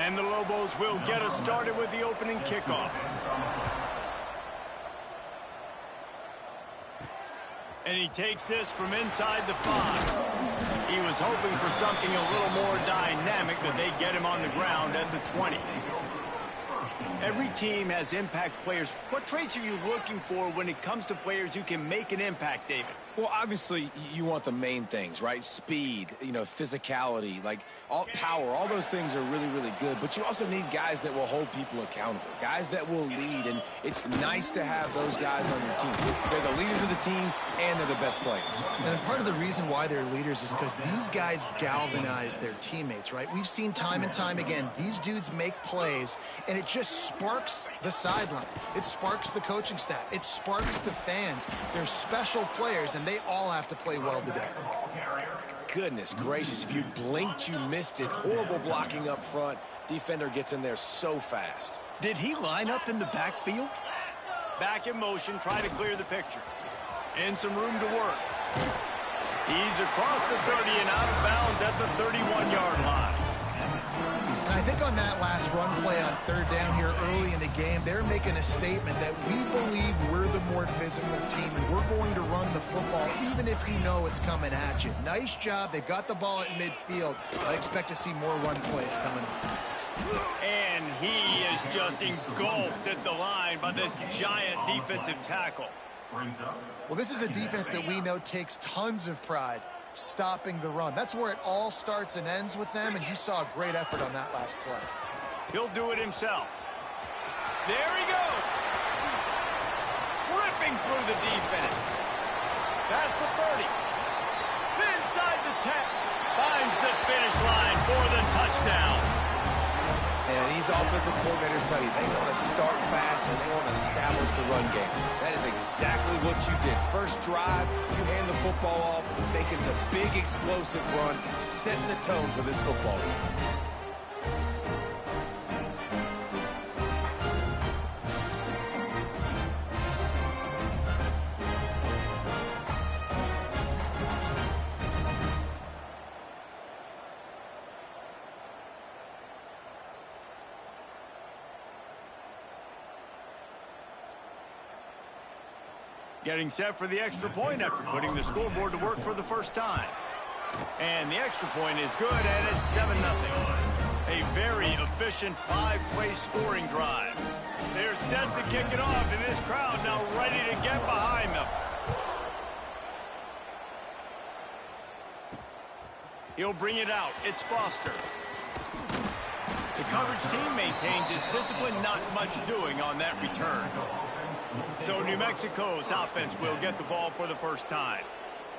And the Lobos will get us started with the opening kickoff. And he takes this from inside the 5. He was hoping for something a little more dynamic, but they get him on the ground at the 20. Every team has impact players. What traits are you looking for when it comes to players who can make an impact, David? Well, obviously, you want the main things, right? Speed, physicality, like power. All those things are really, really good. But you also need guys that will hold people accountable, guys that will lead. And it's nice to have those guys on your team. They're the leaders of the team, and they're the best players. And part of the reason why they're leaders is because these guys galvanize their teammates, right? We've seen time and time again, these dudes make plays, and it just sparks the sideline. It sparks the coaching staff. It sparks the fans. They're special players, and they all have to play well today. Goodness gracious, if you blinked, you missed it. Horrible blocking up front. Defender gets in there so fast. Did he line up in the backfield? Back in motion, try to clear the picture. And some room to work. He's across the 30 and out of bounds at the 31-yard line. And I think on that last run play on third down here early in the game, they're making a statement that we believe we're the more physical team and we're going to run the football even if you know it's coming at you. Nice job. They've got the ball at midfield. I expect to see more run plays coming up. And he is just engulfed at the line by this giant defensive tackle. Well, this is a defense that we know takes tons of pride stopping the run. That's where it all starts and ends with them, and you saw a great effort on that last play. He'll do it himself. There he goes. Ripping through the defense. Past the 30. Inside the 10. Finds the finish line for the touchdown. And these offensive coordinators tell you they want to start fast and they want to establish the run game. That is exactly what you did. First drive, you hand the football off, making the big explosive run, setting the tone for this football game. Getting set for the extra point after putting the scoreboard to work for the first time. And the extra point is good, and it's 7-0. A very efficient 5-play scoring drive. They're set to kick it off, and this crowd now ready to get behind them. He'll bring it out. It's Foster. The coverage team maintains his discipline, not much doing on that return. So New Mexico's offense will get the ball for the first time.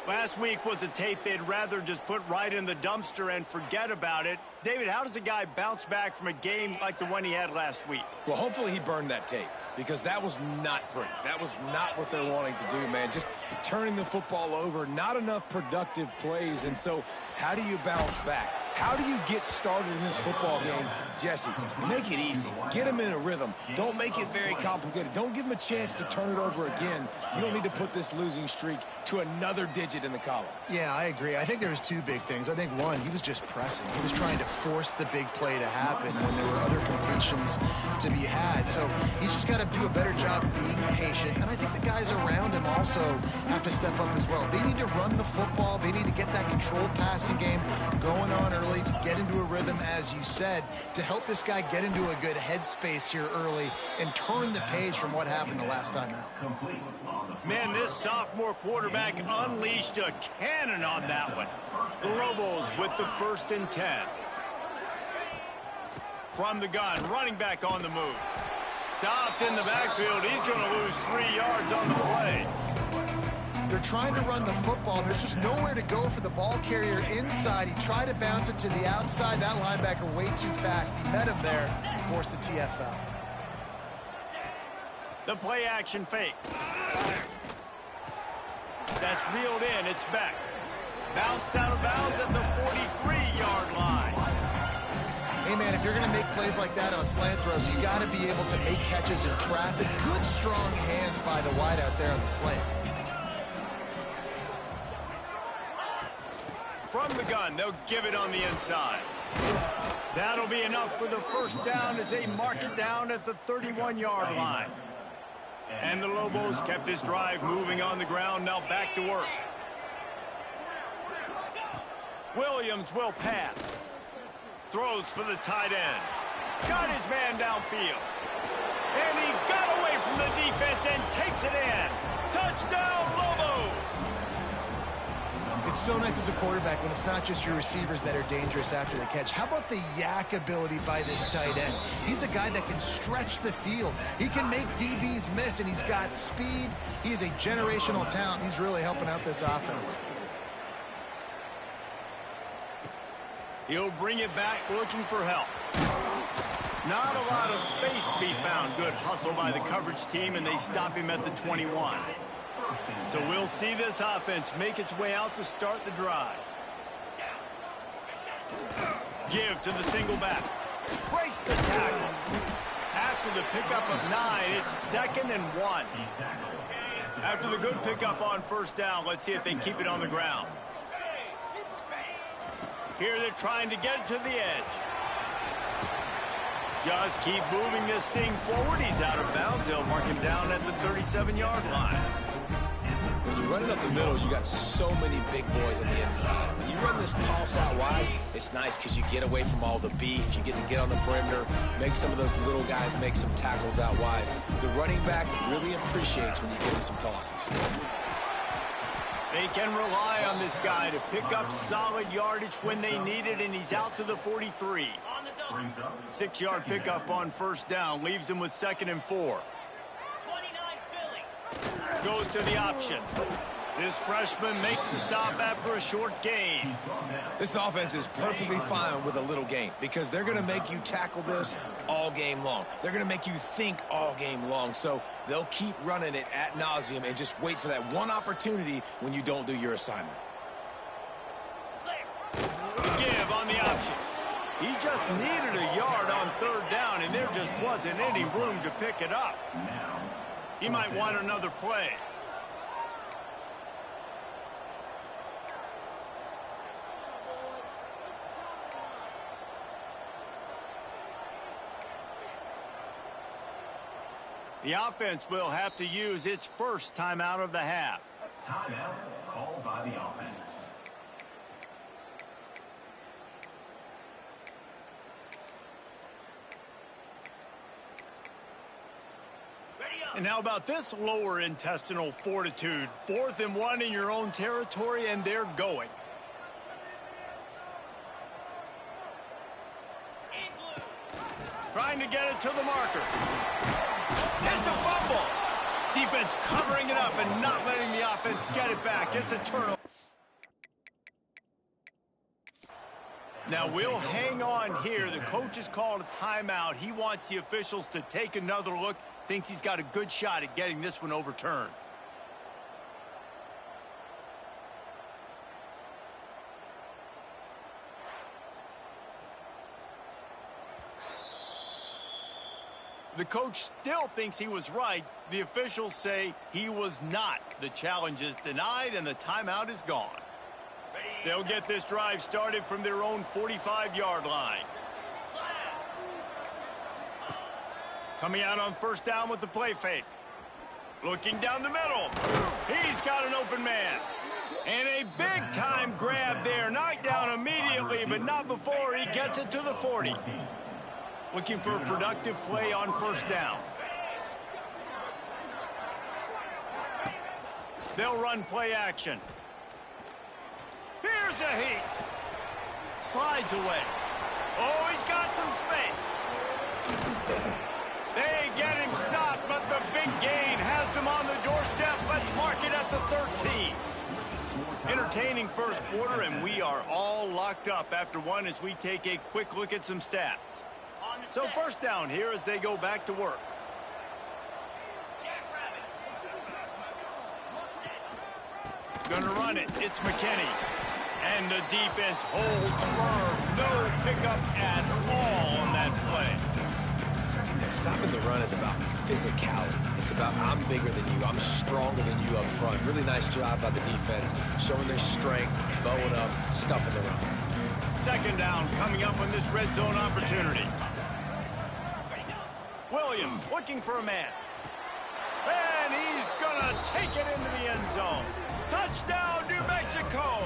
Last week was a tape they'd rather just put right in the dumpster and forget about it. David, how does a guy bounce back from a game like the one he had last week? Well, hopefully he burned that tape because that was not pretty. That was not what they're wanting to do, man. Just turning the football over, not enough productive plays. And so how do you bounce back? How do you get started in this football game? Jesse, make it easy. Get him in a rhythm. Don't make it very complicated. Don't give him a chance to turn it over again. You don't need to put this losing streak to another digit in the column. Yeah, I agree. I think there was two big things. I think, one, he was just pressing. He was trying to force the big play to happen when there were other completions to be had. So he's just got to do a better job being patient. And I think the guys around him also have to step up as well. They need to run the football. They need to get that controlled passing game going on early to get into a rhythm, as you said, to help this guy get into a good headspace here early and turn the page from what happened the last time out. Man, this sophomore quarterback unleashed a cannon on that one. The Lobos with the 1st and 10. From the gun, running back on the move. Stopped in the backfield. He's going to lose 3 yards on the play. They're trying to run the football. There's just nowhere to go for the ball carrier inside. He tried to bounce it to the outside. That linebacker way too fast. He met him there and forced the TFL. The play action fake. That's reeled in. It's back. Bounced out of bounds at the 43-yard line. Hey, man, if you're going to make plays like that on slant throws, you got to be able to make catches in traffic. Good, strong hands by the wideout there on the slant. From the gun, they'll give it on the inside. That'll be enough for the first down as they mark it down at the 31-yard line. And the Lobos kept this drive moving on the ground. Now back to work. Williams will pass. Throws for the tight end. Got his man downfield. And he got away from the defense and takes it in. Touchdown, Lobos! It's so nice as a quarterback when it's not just your receivers that are dangerous after the catch. How about the yak ability by this tight end? He's a guy that can stretch the field. He can make DBs miss, and he's got speed. He is a generational talent. He's really helping out this offense. He'll bring it back looking for help. Not a lot of space to be found. Good hustle by the coverage team, and they stop him at the 21. So we'll see this offense make its way out to start the drive. Give to the single back. Breaks the tackle. After the pickup of 9, it's 2nd and 1. After the good pickup on first down, let's see if they keep it on the ground. Here they're trying to get it to the edge. Just keep moving this thing forward. He's out of bounds. They'll mark him down at the 37-yard line. When you run it up the middle, you got so many big boys on the inside. When you run this toss out wide, it's nice because you get away from all the beef. You get to get on the perimeter, make some of those little guys make some tackles out wide. The running back really appreciates when you give him some tosses. They can rely on this guy to pick up solid yardage when they need it, and he's out to the 43. 6-yard pickup on first down leaves him with 2nd and 4. Goes to the option. This freshman makes the stop after a short gain. This offense is perfectly fine with a little gain because they're going to make you tackle this all game long. They're going to make you think all game long. So they'll keep running it ad nauseum and just wait for that one opportunity when you don't do your assignment. Give on the option. He just needed a yard on third down, and there just wasn't any room to pick it up. He might want another play. The offense will have to use its first timeout of the half. Timeout called by the offense. And how about this lower intestinal fortitude? 4th and 1 in your own territory, and they're going. Trying to get it to the marker. It's a fumble. Defense covering it up and not letting the offense get it back. It's a turnover. Now we'll hang on here. The coach has called a timeout. He wants the officials to take another look. Thinks he's got a good shot at getting this one overturned. The coach still thinks he was right. The officials say he was not. The challenge is denied and the timeout is gone. They'll get this drive started from their own 45-yard line. Coming out on first down with the play fake. Looking down the middle. He's got an open man. And a big-time grab there. Knocked down immediately, but not before he gets it to the 40. Looking for a productive play on first down. They'll run play action. Here's a heat. Slides away. Oh, he's got some space. They get him stopped, but the big gain has them on the doorstep. Let's mark it at the 13. Entertaining first quarter, and we are all locked up after one as we take a quick look at some stats. So first down here as they go back to work. Gonna run it. It's McKinney. And the defense holds firm. No pickup at all on that play. Yeah, stopping the run is about physicality. It's about I'm bigger than you. I'm stronger than you up front. Really nice job by the defense, showing their strength, bowing up, stuffing the run. Second down coming up on this red zone opportunity. Williams looking for a man. And he's going to take it into the end zone. Touchdown, New Mexico!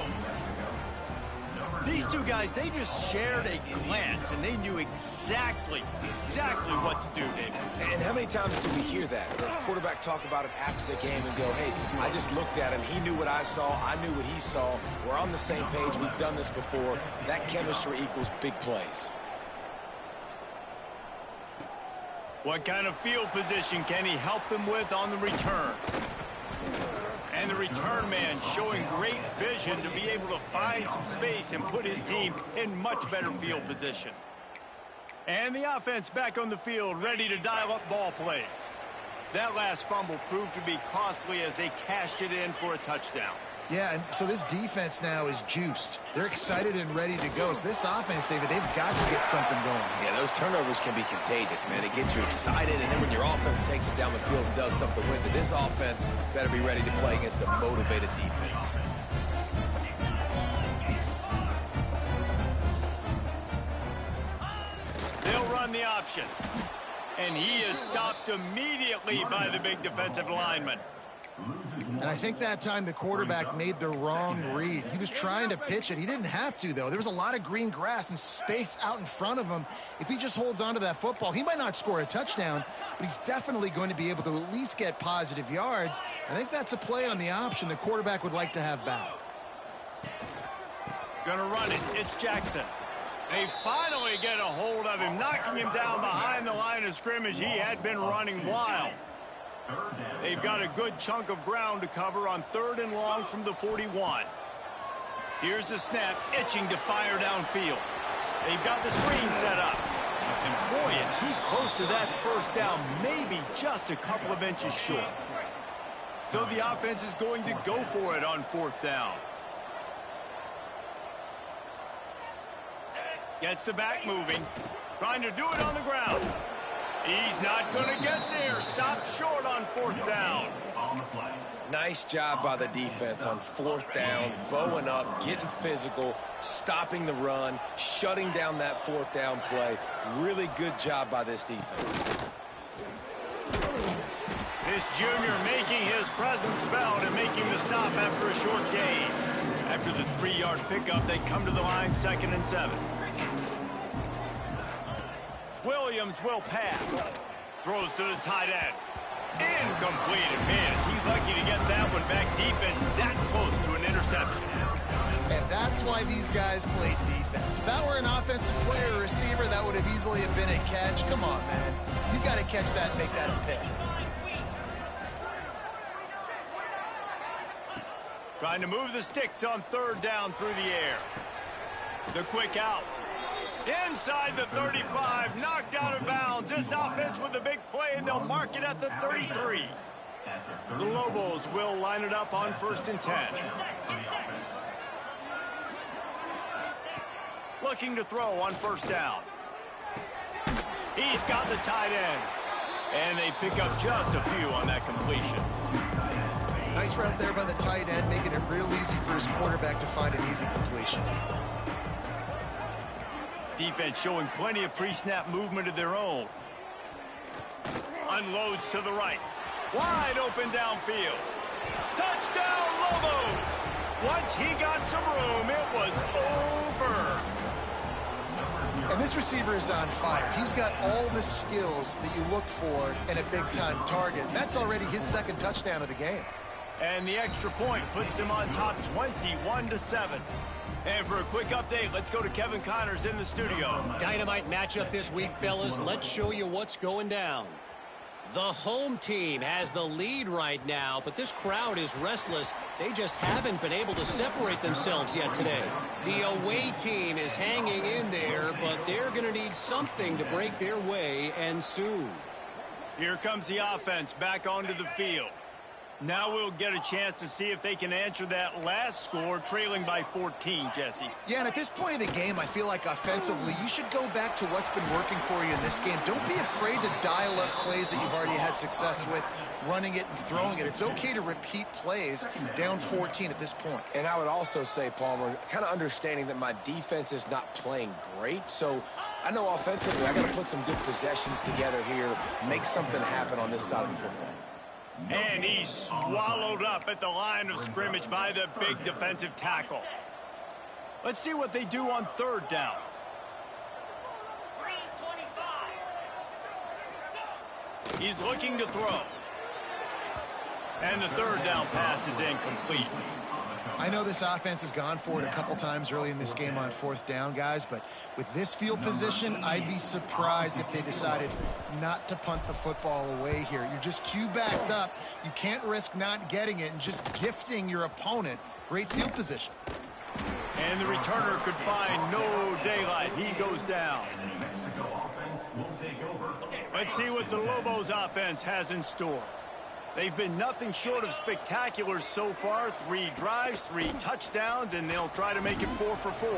These two guys, they just shared a glance, and they knew exactly what to do, David. And how many times do we hear that? The quarterback talk about it after the game and go, hey, I just looked at him. He knew what I saw. I knew what he saw. We're on the same page. We've done this before. That chemistry equals big plays. What kind of field position can he help them with on the return? And the return man showing great vision to be able to find some space and put his team in much better field position. And the offense back on the field, ready to dial up ball plays. That last fumble proved to be costly as they cashed it in for a touchdown. Yeah, and so this defense now is juiced. They're excited and ready to go. So this offense, David, they've got to get something going. Yeah, those turnovers can be contagious, man. It gets you excited, and then when your offense takes it down the field and does something with it, this offense better be ready to play against a motivated defense. They'll run the option. And he is stopped immediately by the big defensive lineman. And I think that time the quarterback made the wrong read. He was trying to pitch it. He didn't have to, though. There was a lot of green grass and space out in front of him. If he just holds on to that football, he might not score a touchdown, but he's definitely going to be able to at least get positive yards. I think that's a play on the option the quarterback would like to have back. Gonna run it. It's Jackson. They finally get a hold of him, knocking him down behind the line of scrimmage. He had been running wild. They've got a good chunk of ground to cover on 3rd and long from the 41. Here's the snap, itching to fire downfield. They've got the screen set up. And boy, is he close to that first down, maybe just a couple of inches short. So the offense is going to go for it on 4th down. Gets the back moving, trying to do it on the ground. He's not going to get there. Stopped short on 4th down. Nice job by the defense on 4th down, bowing up, getting physical, stopping the run, shutting down that 4th down play. Really good job by this defense. This junior making his presence felt and making the stop after a short gain. After the 3-yard pickup, they come to the line 2nd and 7. Williams will pass. Throws to the tight end. Incomplete. Man, is he lucky to get that one back. Defense that close to an interception. And that's why these guys played defense. If that were an offensive player or receiver, that would have easily have been a catch. Come on, man. You got to catch that and make that a pick. Trying to move the sticks on 3rd down through the air. The quick out. Inside the 35, knocked out of bounds. This offense with a big play, and they'll mark it at the 33. The Lobos will line it up on 1st and 10. Looking to throw on 1st down. He's got the tight end. And they pick up just a few on that completion. Nice route there by the tight end, making it real easy for his quarterback to find an easy completion. Defense showing plenty of pre-snap movement of their own. Unloads to the right. Wide open downfield. Touchdown, Lobos! Once he got some room, it was over. And this receiver is on fire. He's got all the skills that you look for in a big-time target. That's already his 2nd touchdown of the game. And the extra point puts them on top 21-7. And for a quick update, let's go to Kevin Connors in the studio. Dynamite matchup this week, fellas. Let's show you what's going down. The home team has the lead right now, but this crowd is restless. They just haven't been able to separate themselves yet today. The away team is hanging in there, but they're going to need something to break their way, and soon. Here comes the offense back onto the field. Now we'll get a chance to see if they can answer that last score, trailing by 14, Jesse. Yeah, and at this point of the game, I feel like offensively, you should go back to what's been working for you in this game. Don't be afraid to dial up plays that you've already had success with, running it and throwing it. It's okay to repeat plays down 14 at this point. And I would also say, Palmer, kind of understanding that my defense is not playing great, so I know offensively I got to put some good possessions together here, make something happen on this side of the football. And he's swallowed up at the line of scrimmage by the big defensive tackle. Let's see what they do on third down. He's looking to throw. And the third down pass is incomplete. I know this offense has gone for it a couple times early in this game on fourth down, guys, but with this field position, I'd be surprised if they decided not to punt the football away here. You're just too backed up. You can't risk not getting it and just gifting your opponent great field position. And the returner could find no daylight. He goes down. Let's see what the Lobos offense has in store. They've been nothing short of spectacular so far. 3 drives, 3 touchdowns, and they'll try to make it 4 for 4.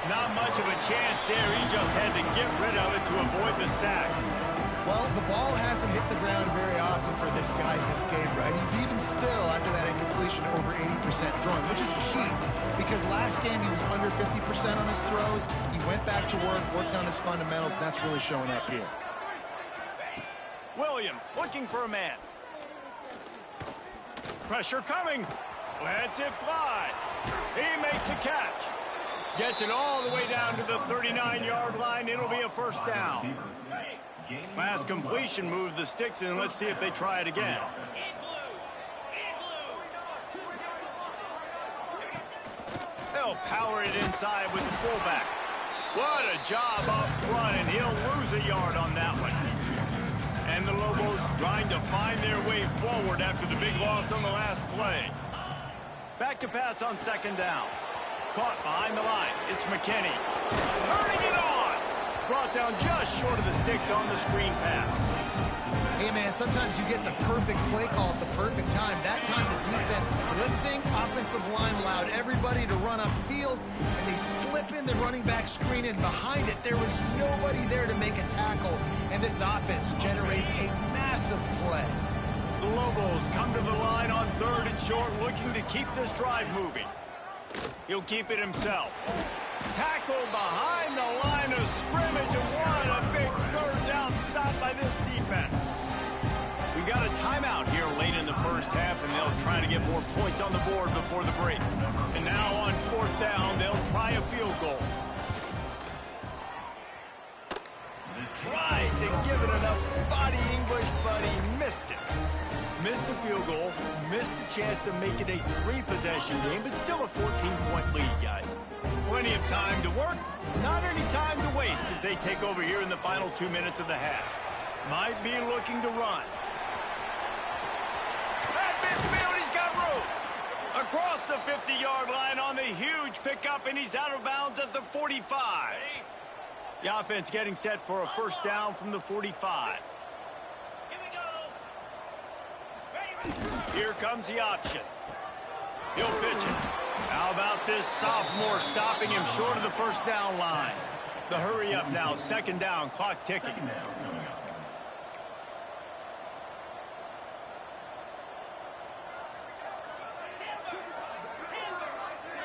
Not much of a chance there. He just had to get rid of it to avoid the sack. Well, the ball hasn't hit the ground very often for this guy in this game, right? He's even still, after that incompletion, over 80% throwing, which is key because last game he was under 50% on his throws. He went back to work, worked on his fundamentals, and that's really showing up here. Williams looking for a man. Pressure coming. Lets it fly. He makes a catch. Gets it all the way down to the 39-yard line. It'll be a first down. Last completion moved the sticks in. Let's see if they try it again. They'll power it inside with the fullback. What a job up front, and he'll lose a yard on that one. And the Lobos trying to find their way forward after the big loss on the last play. Back to pass on second down. Caught behind the line. It's McKinney. Turning it on. Brought down just short of the sticks on the screen pass. Hey, man, sometimes you get the perfect play call at the perfect time. That time the defense blitzing, offensive line allowed everybody to run upfield, and they slip in the running back screen, and behind it there was nobody there to make a tackle, and this offense generates a massive play. The Lobos come to the line on third and short, looking to keep this drive moving. He'll keep it himself. Tackled behind the line of scrimmage, and what a big third down stop by this defense. We got a timeout here late in the first half, and they'll try to get more points on the board before the break. And now on fourth down, they'll try a field goal. Tried to give it enough body English, but he missed it. Missed the field goal, missed the chance to make it a 3-possession game, but still a 14-point lead, guys. Plenty of time to work, not any time to waste as they take over here in the final 2 minutes of the half. Might be looking to run. At midfield, he's got room. Across the 50-yard line on the huge pickup, and he's out of bounds at the 45. The offense getting set for a first down from the 45. Here comes the option. He'll pitch it. How about this sophomore stopping him short of the first down line? The hurry up now, second down, clock ticking.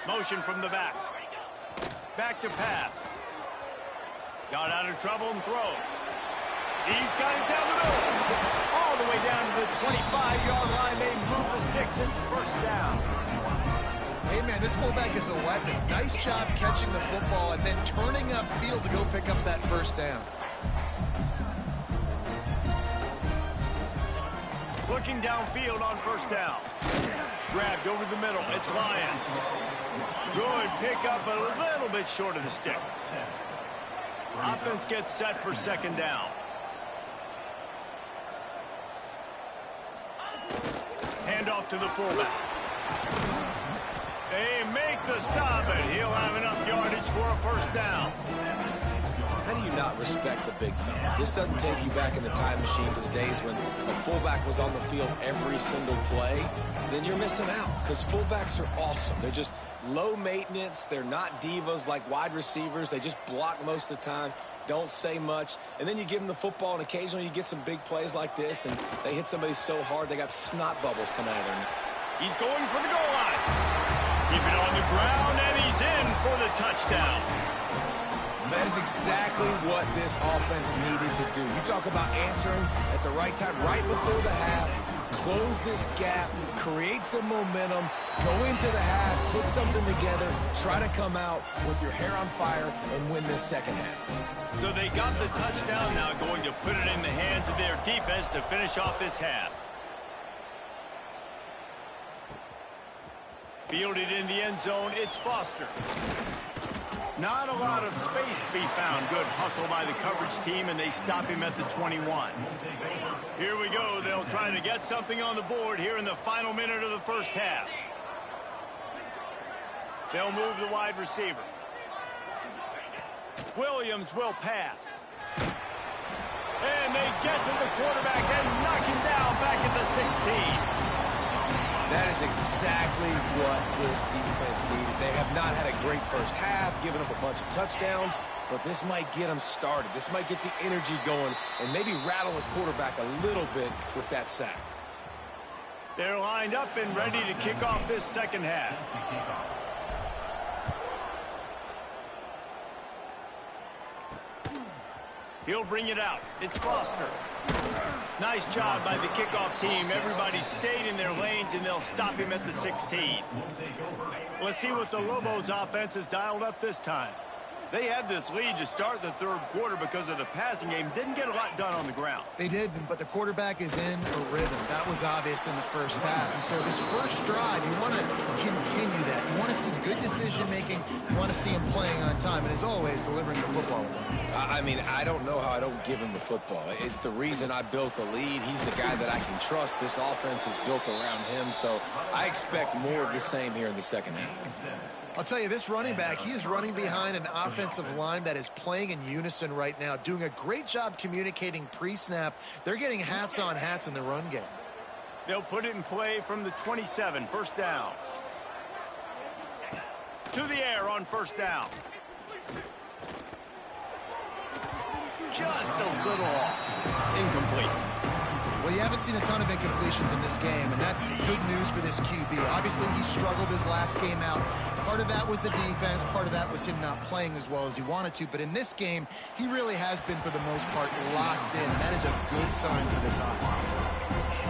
Motion from the back. Back to pass. Got out of trouble and throws. He's got it down the middle. All the way down to the 25-yard line. They move the sticks. It's first down. Hey, man, this fullback is a weapon. Nice job catching the football and then turning upfield to go pick up that first down. Looking downfield on first down. Grabbed over the middle. It's Lyons. Good pickup, a little bit short of the sticks. Offense gets set for second down. Handoff to the fullback. They make the stop, and he'll have enough yardage for a first down. How do you not respect the big fellas? This doesn't take you back in the time machine to the days when a fullback was on the field every single play. Then you're missing out, because fullbacks are awesome. They're just low maintenance. They're not divas like wide receivers. They just block most of the time, don't say much. And then you give them the football, and occasionally you get some big plays like this, and they hit somebody so hard they got snot bubbles coming out of their neck. He's going for the goal line. Keep it on the ground, and he's in for the touchdown. That is exactly what this offense needed to do. You talk about answering at the right time, right before the half, close this gap, create some momentum, go into the half, put something together, try to come out with your hair on fire and win this second half. So they got the touchdown, now going to put it in the hands of their defense to finish off this half. Fielded in the end zone, it's Foster. Not a lot of space to be found. Good hustle by the coverage team, and they stop him at the 21. Here we go. They'll try to get something on the board here in the final minute of the first half. They'll move the wide receiver. Williams will pass. And they get to the quarterback and knock him down back at the 16. That is exactly what this defense needed. They have not had a great first half, giving up a bunch of touchdowns, but this might get them started. This might get the energy going and maybe rattle the quarterback a little bit with that sack. They're lined up and ready to kick off this second half. He'll bring it out. It's Foster. Nice job by the kickoff team. Everybody stayed in their lanes, and they'll stop him at the 16. Let's see what the Lobos offense has dialed up this time. They had this lead to start the third quarter because of the passing game. Didn't get a lot done on the ground. They did, but the quarterback is in a rhythm. That was obvious in the first half. And so this first drive, you want to continue that. You want to see good decision-making. You want to see him playing on time. And as always, delivering the football. I mean, I don't know how I don't give him the football. It's the reason I built the lead. He's the guy that I can trust. This offense is built around him. So I expect more of the same here in the second half. I'll tell you, this running back, he is running behind an offensive line that is playing in unison right now, doing a great job communicating pre-snap. They're getting hats on hats in the run game. They'll put it in play from the 27, first down. To the air on first down. Just a little off. Incomplete. Well, you haven't seen a ton of incompletions in this game, and that's good news for this QB. Obviously, he struggled his last game out. Part of that was the defense. Part of that was him not playing as well as he wanted to. But in this game, he really has been, for the most part, locked in. And that is a good sign for this offense.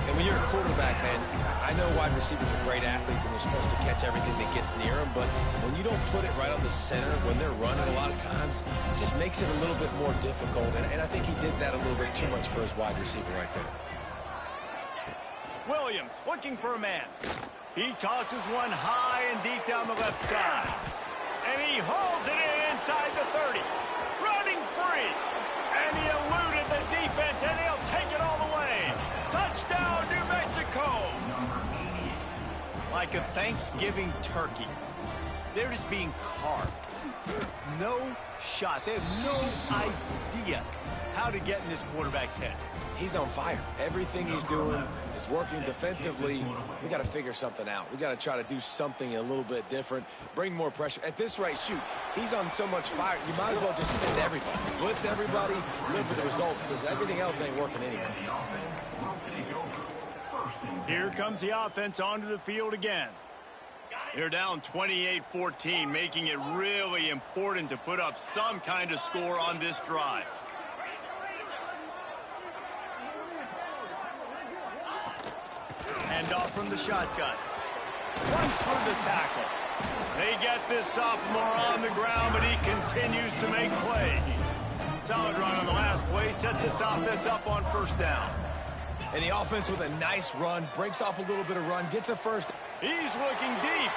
And when you're a quarterback, man, I know wide receivers are great athletes, and they're supposed to catch everything that gets near them. But when you don't put it right on the center, when they're running a lot of times, it just makes it a little bit more difficult. And I think he did that a little bit too much for his wide receiver right there. Williams looking for a man. He tosses one high and deep down the left side. And he hauls it in inside the 30. Running free. And he eluded the defense, and he'll take it all the way. Touchdown, New Mexico. Like a Thanksgiving turkey. They're just being carved. No shot. They have no idea how to get in this quarterback's head. He's on fire. Everything he's doing is working defensively. We got to figure something out. We got to try to do something a little bit different, bring more pressure. At this rate, shoot, he's on so much fire, you might as well just send everybody. Blitz everybody, live for the results, because everything else ain't working anyways. Here comes the offense onto the field again. They're down 28-14, making it really important to put up some kind of score on this drive. Hand off from the shotgun. Runs through the tackle. They get this sophomore on the ground, but he continues to make plays. Solid run on the last play, sets this offense up on first down. And the offense with a nice run, breaks off a little bit of run, gets a first. He's looking deep.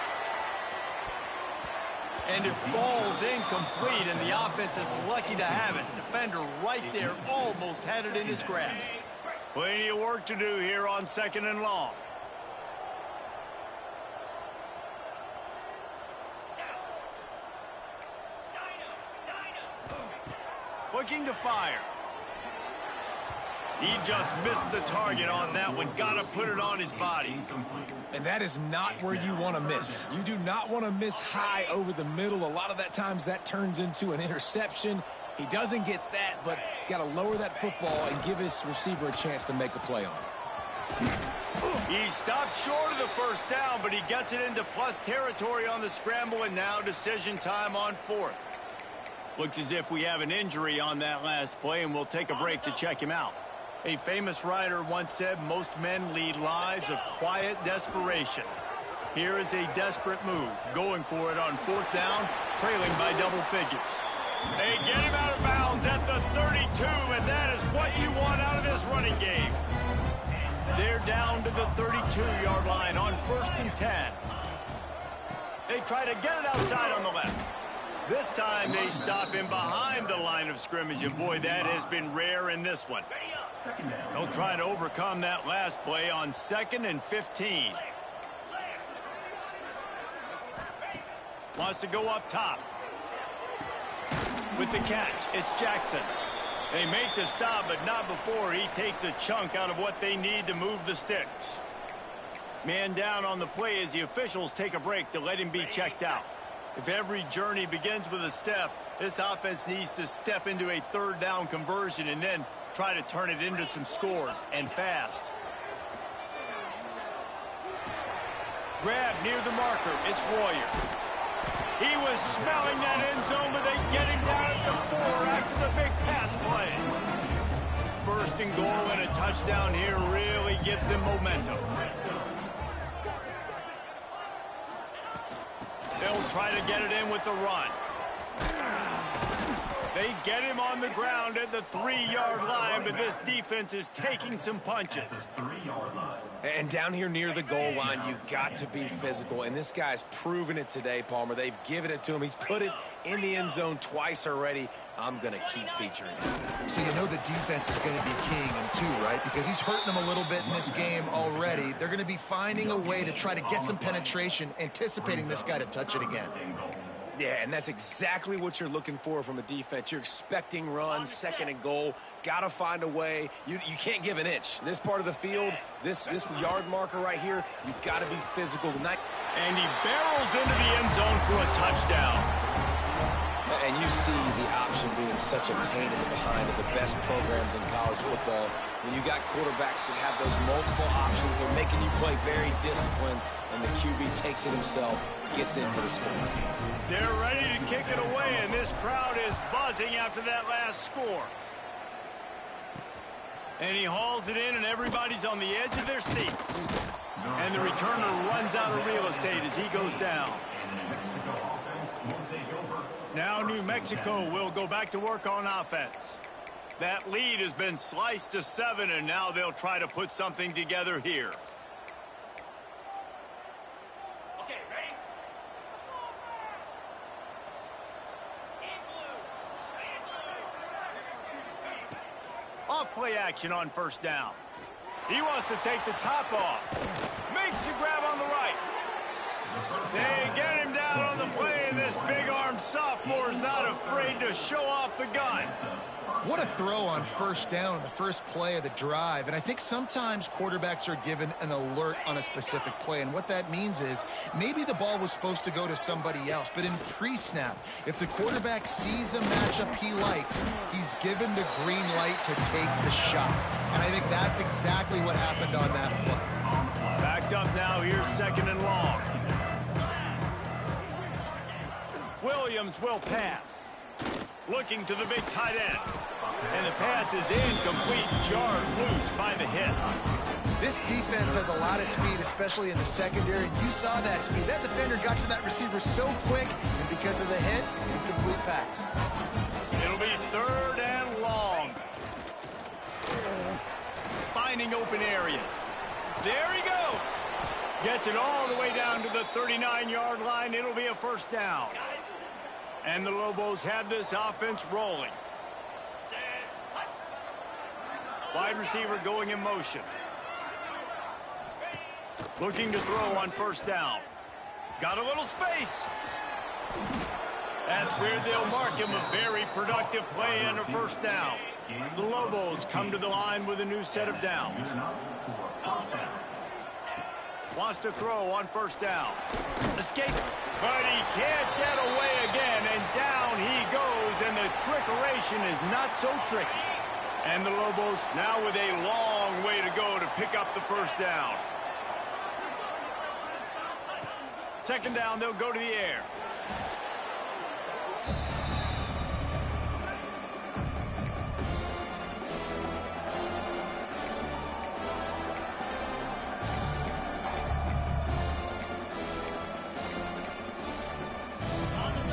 And it falls incomplete, and the offense is lucky to have it. Defender right there almost had it in his grasp. Plenty of work to do here on second and long. Looking to fire. He just missed the target on that one. Got to put it on his body. And that is not where you want to miss. You do not want to miss high over the middle. A lot of that times that turns into an interception. He doesn't get that, but he's got to lower that football and give his receiver a chance to make a play on it. He stopped short of the first down, but he gets it into plus territory on the scramble, and now decision time on fourth. Looks as if we have an injury on that last play, and we'll take a break to check him out. A famous writer once said, most men lead lives of quiet desperation. Here is a desperate move, going for it on fourth down, trailing by double figures. They get him out of bounds at the 32, and that is what you want out of this running game. They're down to the 32-yard line on 1st and 10. They try to get it outside on the left. This time they stop him behind the line of scrimmage, and boy, that has been rare in this one. They'll try to overcome that last play on 2nd and 15. Wants to go up top. With the catch, it's Jackson. They make the stop, but not before he takes a chunk out of what they need to move the sticks. Man down on the play as the officials take a break to let him be checked out. If every journey begins with a step, this offense needs to step into a 3rd down conversion and then try to turn it into some scores, and fast. Grab near the marker. It's Royer. He was smelling that end zone, but they get him down at the 4 after the big pass play. 1st and goal, and a touchdown here really gives them momentum. They'll try to get it in with the run. They get him on the ground at the 3-yard line, but this defense is taking some punches. And down here near the goal line, you've got to be physical. And this guy's proven it today, Palmer. They've given it to him. He's put it in the end zone twice already. I'm going to keep featuring him. So you know the defense is going to be keying him too, right? Because he's hurting them a little bit in this game already. They're going to be finding a way to try to get some penetration, anticipating this guy to touch it again. Yeah, and that's exactly what you're looking for from a defense. You're expecting runs, 2nd and goal. Got to find a way. You can't give an inch. This part of the field, this yard marker right here, you've got to be physical tonight. And he barrels into the end zone for a touchdown. And you see the option being such a pain in the behind of the best programs in college football. When you got quarterbacks that have those multiple options, they're making you play very disciplined, and the QB takes it himself, gets in for the score. They're ready to kick it away, and this crowd is buzzing after that last score. And he hauls it in, and everybody's on the edge of their seats. And the returner runs out of real estate as he goes down. Now New Mexico will go back to work on offense. That lead has been sliced to 7, and now they'll try to put something together here. Off-play action on 1st down. He wants to take the top off. Makes the grab on the right. They get him down on the play, and this big-armed sophomore is not afraid to show off the gun. What a throw on 1st down, the first play of the drive. And I think sometimes quarterbacks are given an alert on a specific play. And what that means is maybe the ball was supposed to go to somebody else. But in pre-snap, if the quarterback sees a matchup he likes, he's given the green light to take the shot. And I think that's exactly what happened on that play. Backed up now, here's 2nd and long. Williams will pass. Looking to the big tight end. And the pass is incomplete, jarred loose by the hit. This defense has a lot of speed, especially in the secondary. You saw that speed. That defender got to that receiver so quick, and because of the hit, incomplete pass. It'll be 3rd and long. Finding open areas. There he goes. Gets it all the way down to the 39-yard line. It'll be a 1st down. And the Lobos have this offense rolling. Wide receiver going in motion. Looking to throw on 1st down. Got a little space. That's where they'll mark him a very productive play and a first down. The Lobos come to the line with a new set of downs. Wants to throw on first down. Escape, but he can't get away again, and down he goes, and the trickeration is not so tricky. And the Lobos now with a long way to go to pick up the first down. Second down, they'll go to the air.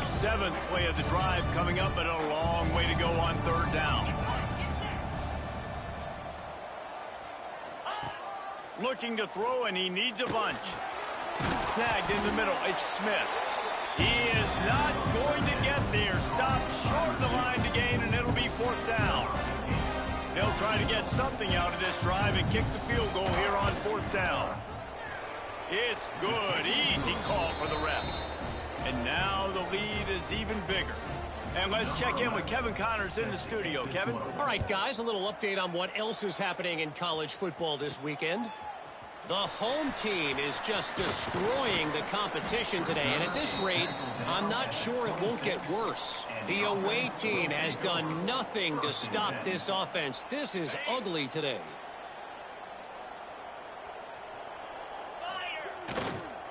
Seventh play of the drive coming up, but a long way to go on third down. Looking to throw, and he needs a bunch. Snagged in the middle. It's Smith. He is not going to get there. Stopped short of the line to gain, and it'll be fourth down. They'll try to get something out of this drive and kick the field goal here on fourth down. It's good. Easy call for the ref. And now the lead is even bigger. And let's check in with Kevin Connors in the studio. Kevin? All right, guys, a little update on what else is happening in college football this weekend. The home team is just destroying the competition today, and at this rate, I'm not sure it won't get worse. The away team has done nothing to stop this offense. This is ugly today.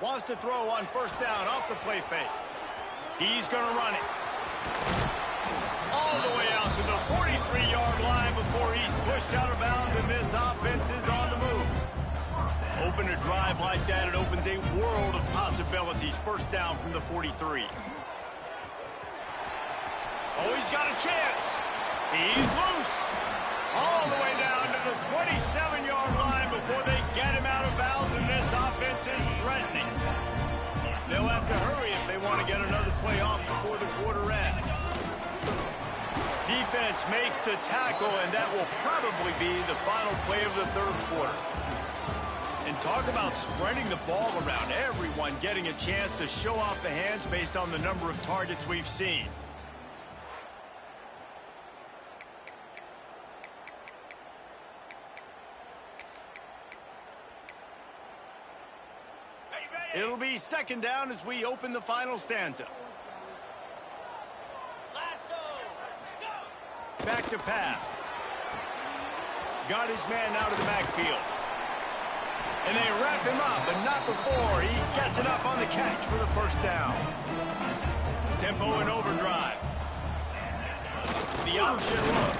Wants to throw on first down off the play fake. He's going to run it. All the way out to the 43-yard line before he's pushed out of bounds, and this offense is on the move. Open a drive like that, it opens a world of possibilities. First down from the 43. Oh, he's got a chance. He's loose. All the way down to the 27-yard line before they get him out of bounds, and this offense is threatening. They'll have to hurry if they want to get another play off before the quarter ends. Defense makes the tackle, and that will probably be the final play of the third quarter. And talk about spreading the ball around. Everyone getting a chance to show off the hands based on the number of targets we've seen. It'll be second down as we open the final stanza. Back to pass. Got his man out of the backfield. And they wrap him up, but not before he gets enough on the catch for the first down. Tempo and overdrive. The option look.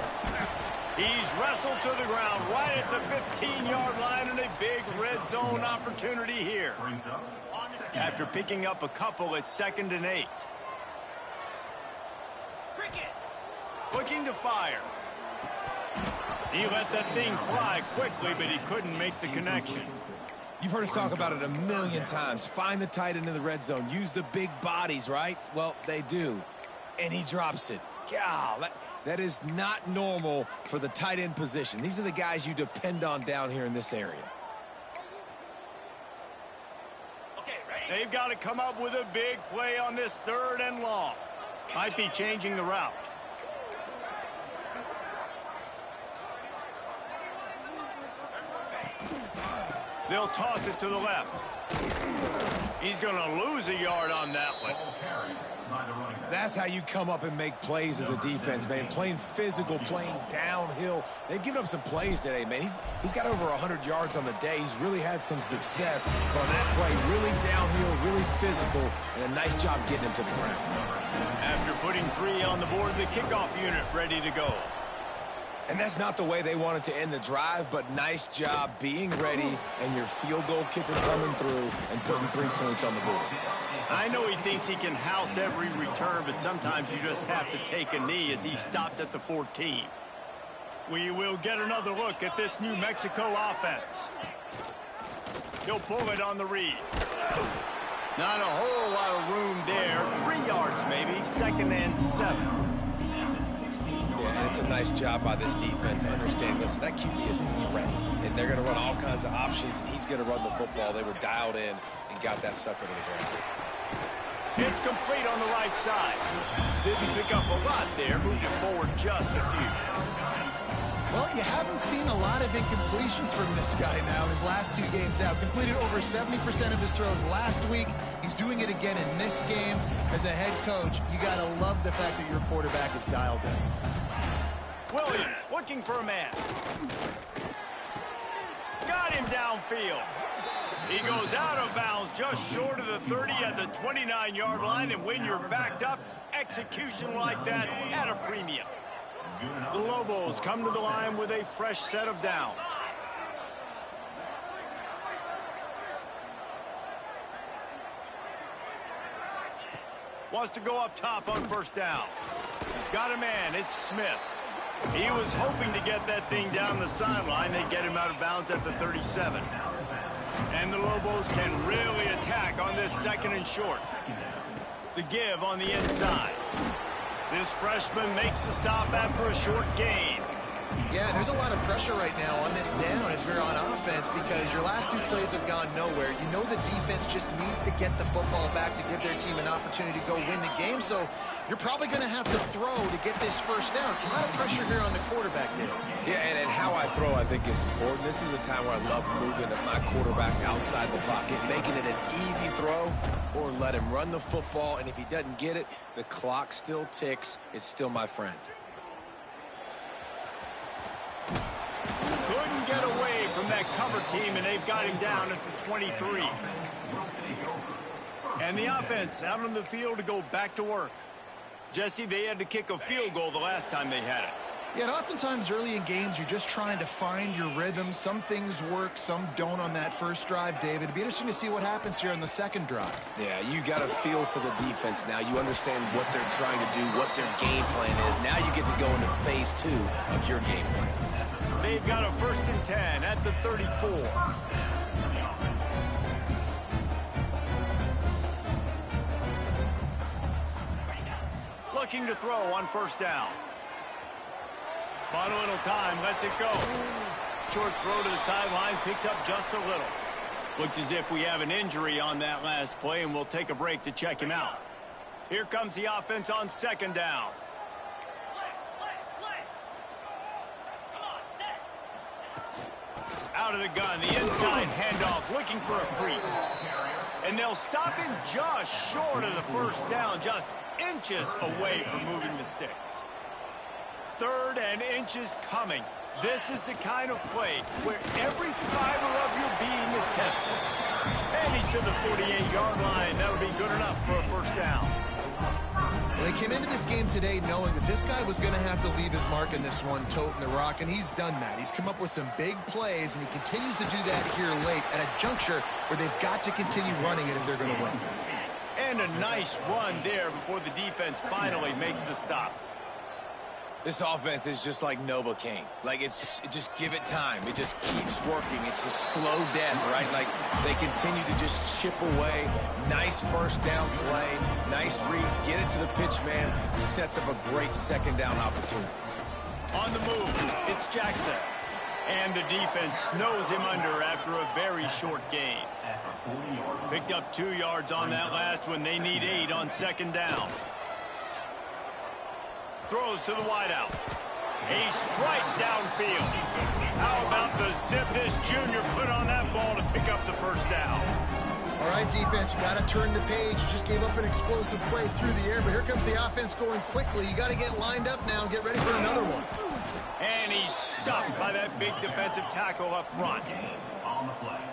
He's wrestled to the ground right at the 15-yard line, and a big red zone opportunity here. After picking up a couple at 2nd and 8. Looking to fire. He let that thing fly quickly, but he couldn't make the connection. You've heard us talk about it a million times. Find the tight end in the red zone. Use the big bodies, right? Well, they do. And he drops it. God, that is not normal for the tight end position. These are the guys you depend on down here in this area. They've got to come up with a big play on this 3rd and long. Might be changing the route. They'll toss it to the left. He's going to lose a yard on that one. That's how you come up and make plays as a defense, man. Playing physical, playing downhill. They've given up some plays today, man. He's got over 100 yards on the day. He's really had some success. But on that play, really downhill, really physical, and a nice job getting him to the ground. After putting 3 on the board, the kickoff unit ready to go. And that's not the way they wanted to end the drive, but nice job being ready and your field goal kicker coming through and putting 3 points on the board. I know he thinks he can house every return, but sometimes you just have to take a knee as he stopped at the 14. We will get another look at this New Mexico offense. He'll pull it on the read. Not a whole lot of room there. 3 yards maybe, 2nd and 7. Yeah, and it's a nice job by this defense understanding, listen, that QB is a threat. And they're going to run all kinds of options, and he's going to run the football. They were dialed in and got that sucker to the ground. It's complete on the right side. Didn't pick up a lot there, moved it forward just a few. Well, you haven't seen a lot of incompletions from this guy now. His last 2 games out, completed over 70% of his throws last week. He's doing it again in this game. As a head coach, you got to love the fact that your quarterback is dialed in. Williams looking for a man. Got him downfield. He goes out of bounds just short of the 30 at the 29-yard line, and when you're backed up, execution like that at a premium. The Lobos come to the line with a fresh set of downs. Wants to go up top on first down. Got a man, it's Smith. He was hoping to get that thing down the sideline. They get him out of bounds at the 37. And the Lobos can really attack on this 2nd and short. The give on the inside. This freshman makes the stop after a short gain. Yeah, there's a lot of pressure right now on this down if you're on offense because your last 2 plays have gone nowhere. You know the defense just needs to get the football back to give their team an opportunity to go win the game, so you're probably going to have to throw to get this first down. A lot of pressure here on the quarterback there. Yeah, and how I throw, I think, is important. This is a time where I love moving my quarterback outside the pocket, making it an easy throw, or let him run the football, and if he doesn't get it, the clock still ticks. It's still my friend. Couldn't get away from that cover team, and they've got him down at the 23. And the offense out on the field to go back to work. Jesse, they had to kick a field goal the last time they had it. Yeah, and oftentimes early in games, you're just trying to find your rhythm. Some things work, some don't on that first drive, David. It'd be interesting to see what happens here on the 2nd drive. Yeah, you got a feel for the defense now. You understand what they're trying to do, what their game plan is. Now you get to go into phase 2 of your game plan. They've got a 1st and 10 at the 34. Looking to throw on first down. Bought a little time, lets it go. Short throw to the sideline, picks up just a little. Looks as if we have an injury on that last play, and we'll take a break to check him out. Here comes the offense on 2nd down. Out of the gun, the inside handoff, looking for a crease. And they'll stop him just short of the first down, just inches away from moving the sticks. 3rd and inches coming. This is the kind of play where every fiber of your being is tested. And he's to the 48-yard line. That'll be good enough for a first down. Well, they came into this game today knowing that this guy was going to have to leave his mark in this one, toting the rock, and he's done that. He's come up with some big plays, and he continues to do that here late at a juncture where they've got to continue running it if they're going to win. And a nice run there before the defense finally makes the stop. This offense is just like Novocaine. Like, just give it time. It just keeps working. It's a slow death, right? Like, they continue to just chip away. Nice first down play. Nice read. Get it to the pitch man. Sets up a great 2nd down opportunity. On the move, it's Jackson. And the defense snows him under after a very short gain. Picked up 2 yards on that last one. They need 8 on 2nd down. Throws to the wideout. A strike downfield. How about the zip this junior put on that ball to pick up the first down? All right, defense, you got to turn the page. You just gave up an explosive play through the air, but here comes the offense going quickly. You got to get lined up now and get ready for another one. And he's stuffed by that big defensive tackle up front.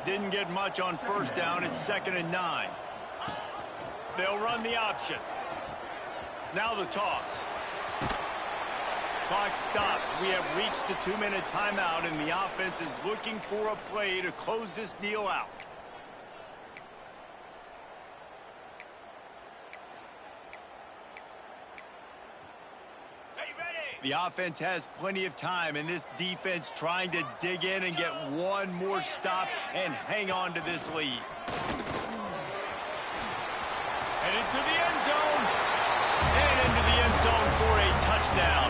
Didn't get much on first down. It's 2nd and 9. They'll run the option. Now the toss. Clock stops. We have reached the 2-minute timeout, and the offense is looking for a play to close this deal out. The offense has plenty of time, and this defense trying to dig in and get one more stop and hang on to this lead. Headed to the end zone. And into the end zone for a touchdown.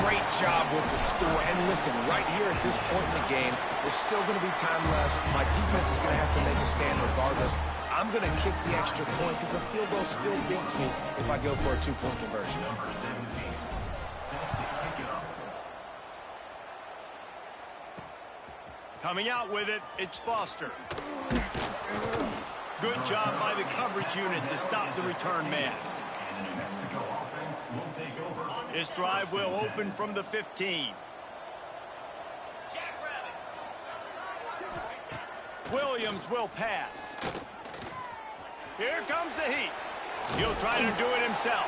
Great job with the score. And listen, right here at this point in the game, there's still going to be time left. My defense is going to have to make a stand regardless. I'm going to kick the extra point because the field goal still beats me if I go for a two-point conversion. Coming out with it, it's Foster. Good job by the coverage unit to stop the return man. This drive will open from the 15. Williams will pass. Here comes the heat. He'll try to do it himself.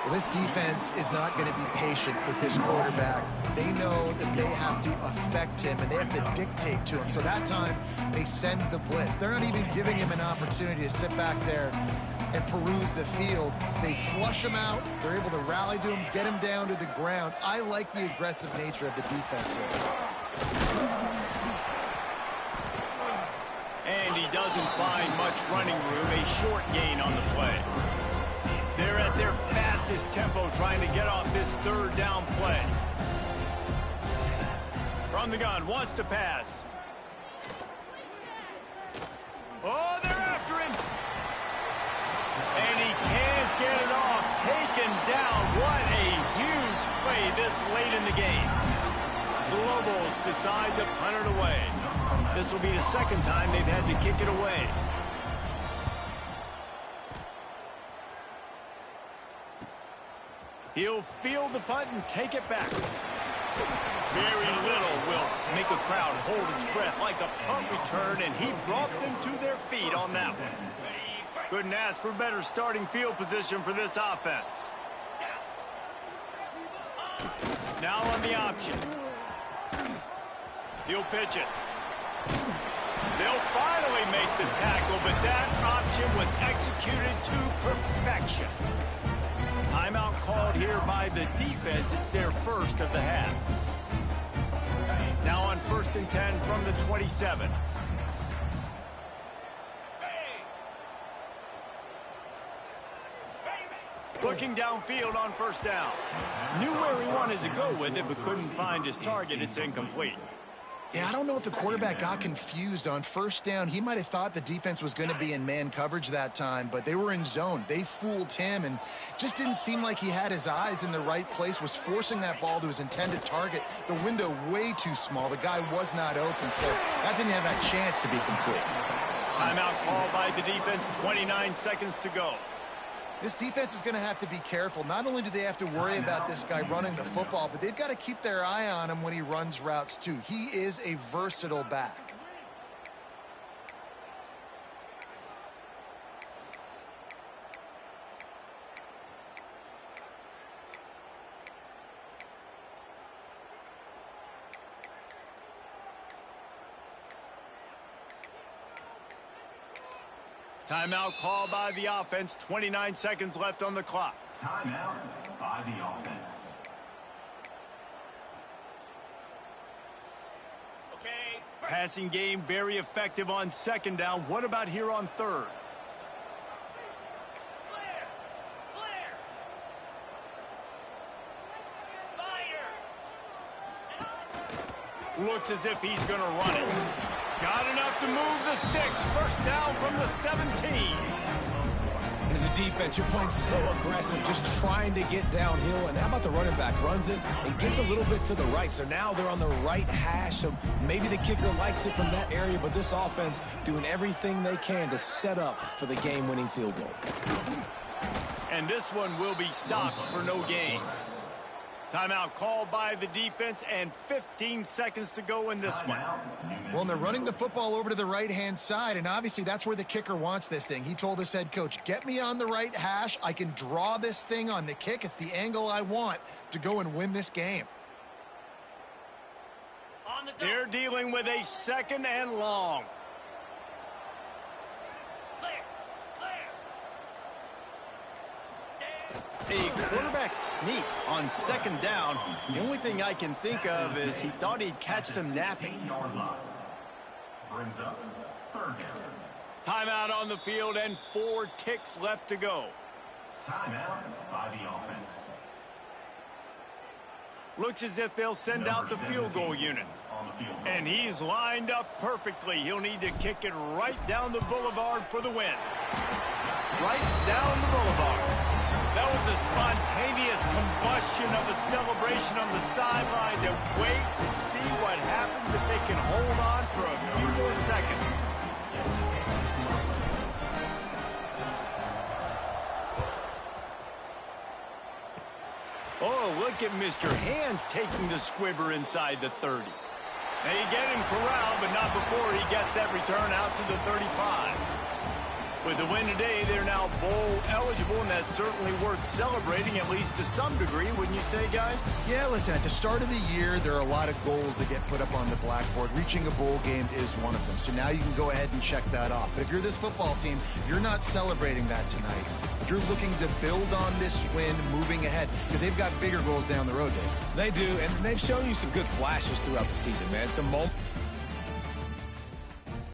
Well, this defense is not going to be patient with this quarterback. They know that they have to affect him, and they have to dictate to him. So that time, they send the blitz. They're not even giving him an opportunity to sit back there and peruse the field. They flush him out. They're able to rally to him, get him down to the ground. I like the aggressive nature of the defense here. And he doesn't find much running room. A short gain on the play. They're at their fastest tempo trying to get off this third down play. From the gun, wants to pass. Oh, they're after him. And he can't get it off. Taken down. What a huge play this late in the game. The Lobos decide to punt it away. This will be the second time they've had to kick it away. He'll field the punt and take it back. Very little will make a crowd hold its breath like a punt return, and he brought them to their feet on that one. Couldn't ask for better starting field position for this offense. Now on the option. He'll pitch it. They'll finally make the tackle, but that option was executed to perfection. Timeout called here by the defense. It's their first of the half. Now on 1st and 10 from the 27. Looking downfield on 1st down. Knew where he wanted to go with it, but couldn't find his target. It's incomplete. Yeah, I don't know if the quarterback got confused on 1st down. He might have thought the defense was going to be in man coverage that time, but they were in zone. They fooled him and just didn't seem like he had his eyes in the right place, was forcing that ball to his intended target. The window way too small. The guy was not open, so that didn't have that chance to be complete. Timeout called by the defense, 29 seconds to go. This defense is going to have to be careful. Not only do they have to worry about this guy running the football, but they've got to keep their eye on him when he runs routes too. He is a versatile back. Timeout called by the offense. 29 seconds left on the clock. Timeout by the offense. Okay. Passing game very effective on 2nd down. What about here on 3rd? Looks as if he's going to run it. Got enough to move the sticks. 1st down from the 17. And as a defense, you're playing so aggressive, just trying to get downhill. And how about the running back? Runs it and gets a little bit to the right. So now they're on the right hash. So maybe the kicker likes it from that area, but this offense doing everything they can to set up for the game-winning field goal. And this one will be stopped for no gain. Timeout called by the defense, and 15 seconds to go in this one. Well, and they're running the football over to the right-hand side, and obviously that's where the kicker wants this thing. He told his head coach, get me on the right hash. I can draw this thing on the kick. It's the angle I want to go and win this game. They're dealing with a 2nd and long. A quarterback sneak on 2nd down. The only thing I can think of is he thought he'd catch them napping. Brings up 3rd down. Timeout on the field and 4 ticks left to go. Timeout by the offense. Looks as if they'll send out the field goal unit. on the field. And he's lined up perfectly. He'll need to kick it right down the boulevard for the win. Right down the boulevard. That was a spontaneous combustion of a celebration on the sidelines. And wait to see what happens if they can hold on for a few more seconds. Oh, look at Mr. Hands taking the squibber inside the 30. They get him corralled, but not before he gets that return out to the 35. With the win today, they're now bowl eligible, and that's certainly worth celebrating, at least to some degree, wouldn't you say, guys? Yeah, listen, at the start of the year, there are a lot of goals that get put up on the blackboard. Reaching a bowl game is one of them. So now you can go ahead and check that off. But if you're this football team, you're not celebrating that tonight. You're looking to build on this win moving ahead because they've got bigger goals down the road, Dave. They do, and they've shown you some good flashes throughout the season, man. Some moments.